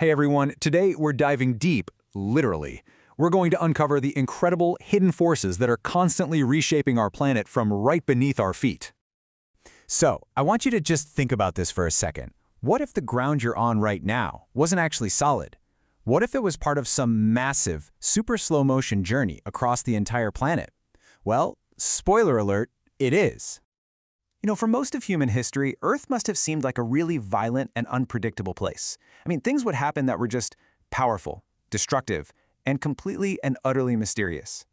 Hey everyone, today we're diving deep, literally. We're going to uncover the incredible hidden forces that are constantly reshaping our planet from right beneath our feet. So, I want you to just think about this for a second. What if the ground you're on right now wasn't actually solid? What if it was part of some massive, super slow-motion journey across the entire planet? Well, spoiler alert, it is. For most of human history, Earth must have seemed like a really violent and unpredictable place. Things would happen that were just powerful, destructive, and completely and utterly mysterious.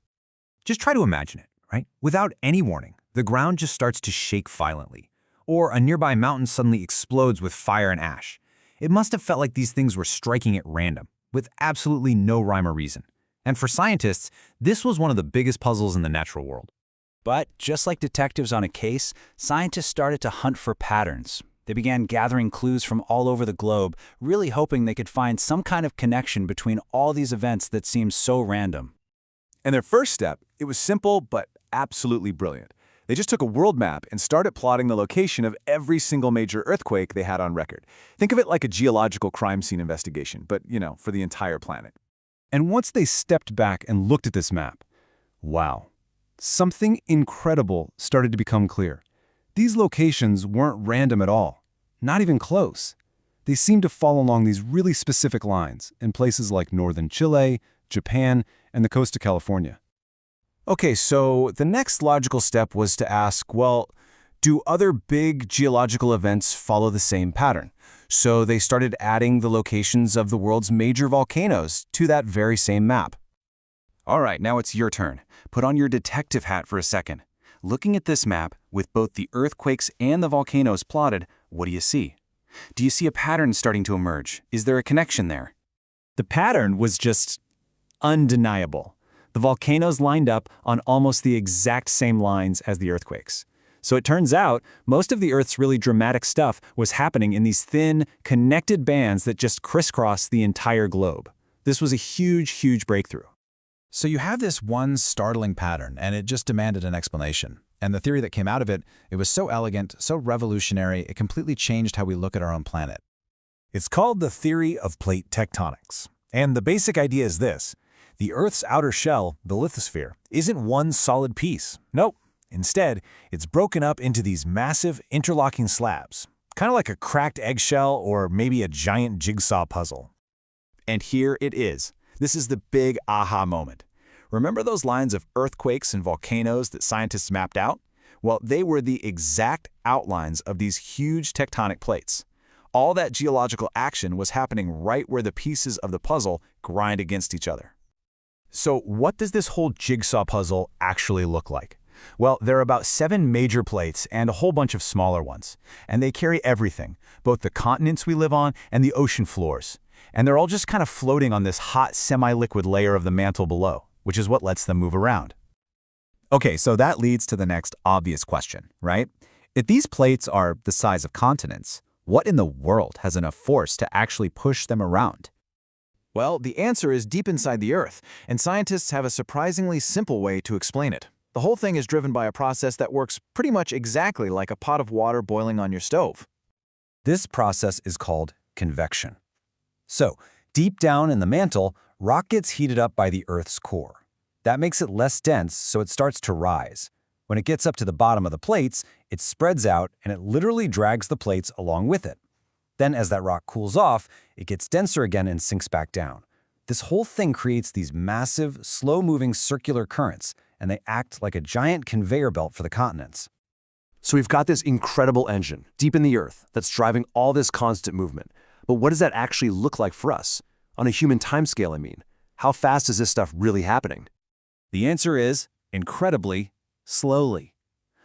Just try to imagine it, right? Without any warning, the ground just starts to shake violently. Or a nearby mountain suddenly explodes with fire and ash. It must have felt like these things were striking at random, with absolutely no rhyme or reason. And for scientists, this was one of the biggest puzzles in the natural world. But just like detectives on a case, scientists started to hunt for patterns. They began gathering clues from all over the globe, really hoping they could find some kind of connection between all these events that seemed so random. And their first step, it was simple but absolutely brilliant. They just took a world map and started plotting the location of every single major earthquake they had on record. Think of it like a geological crime scene investigation, but, for the entire planet. And once they stepped back and looked at this map, wow, something incredible started to become clear. These locations weren't random at all, not even close. They seemed to fall along these really specific lines in places like northern Chile, Japan, and the coast of California. Okay, so the next logical step was to ask, well, do other big geological events follow the same pattern? So they started adding the locations of the world's major volcanoes to that very same map. All right, now it's your turn. Put on your detective hat for a second. Looking at this map, with both the earthquakes and the volcanoes plotted, what do you see? Do you see a pattern starting to emerge? Is there a connection there? The pattern was just undeniable. The volcanoes lined up on almost the exact same lines as the earthquakes. So it turns out, most of the Earth's really dramatic stuff was happening in these thin, connected bands that just crisscross the entire globe. This was a huge, huge breakthrough. So you have this one startling pattern, and it just demanded an explanation. And the theory that came out of it, it was so elegant, so revolutionary, it completely changed how we look at our own planet. It's called the theory of plate tectonics. And the basic idea is this. The Earth's outer shell, the lithosphere, isn't one solid piece. Nope. Instead, it's broken up into these massive interlocking slabs, kind of like a cracked eggshell or maybe a giant jigsaw puzzle. And here it is. This is the big aha moment. Remember those lines of earthquakes and volcanoes that scientists mapped out? Well, they were the exact outlines of these huge tectonic plates. All that geological action was happening right where the pieces of the puzzle grind against each other. So what does this whole jigsaw puzzle actually look like? Well, there are about 7 major plates and a whole bunch of smaller ones. And they carry everything, both the continents we live on and the ocean floors. And they're all just kind of floating on this hot semi-liquid layer of the mantle below, which is what lets them move around. Okay, so that leads to the next obvious question, right? If these plates are the size of continents, what in the world has enough force to actually push them around? Well, the answer is deep inside the Earth, and scientists have a surprisingly simple way to explain it. The whole thing is driven by a process that works pretty much exactly like a pot of water boiling on your stove. This process is called convection. So, deep down in the mantle, rock gets heated up by the Earth's core. That makes it less dense, so it starts to rise. When it gets up to the bottom of the plates, it spreads out and it literally drags the plates along with it. Then as that rock cools off, it gets denser again and sinks back down. This whole thing creates these massive, slow-moving circular currents, and they act like a giant conveyor belt for the continents. So we've got this incredible engine deep in the Earth that's driving all this constant movement. But what does that actually look like for us? On a human timescale, I mean. How fast is this stuff really happening? The answer is, incredibly, slowly.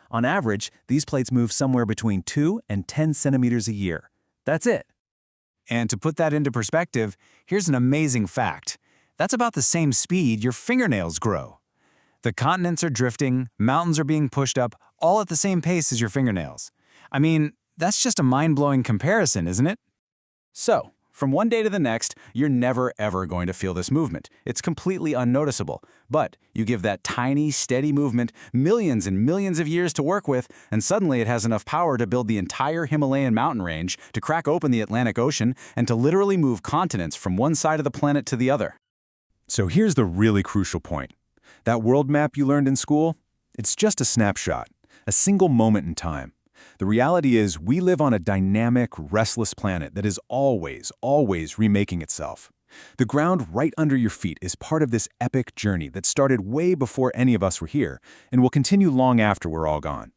On average, these plates move somewhere between 2 and 10 centimeters a year. That's it. And to put that into perspective, here's an amazing fact. That's about the same speed your fingernails grow. The continents are drifting, mountains are being pushed up, all at the same pace as your fingernails. That's just a mind-blowing comparison, isn't it? So, From one day to the next, you're never ever going to feel this movement. It's completely unnoticeable. But you give that tiny, steady movement millions and millions of years to work with, and suddenly it has enough power to build the entire Himalayan mountain range, to crack open the Atlantic Ocean, and to literally move continents from one side of the planet to the other. So here's the really crucial point. That world map you learned in school? It's just a snapshot, a single moment in time. The reality is we live on a dynamic, restless planet that is always remaking itself. The ground right under your feet is part of this epic journey that started way before any of us were here and will continue long after we're all gone.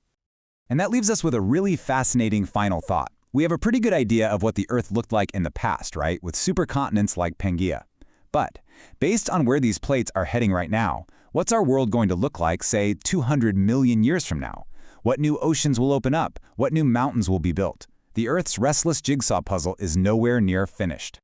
And that leaves us with a really fascinating final thought. We have a pretty good idea of what the Earth looked like in the past, right, with supercontinents like Pangaea. But based on where these plates are heading right now, what's our world going to look like, say, 200 million years from now? What new oceans will open up? What new mountains will be built? The Earth's restless jigsaw puzzle is nowhere near finished.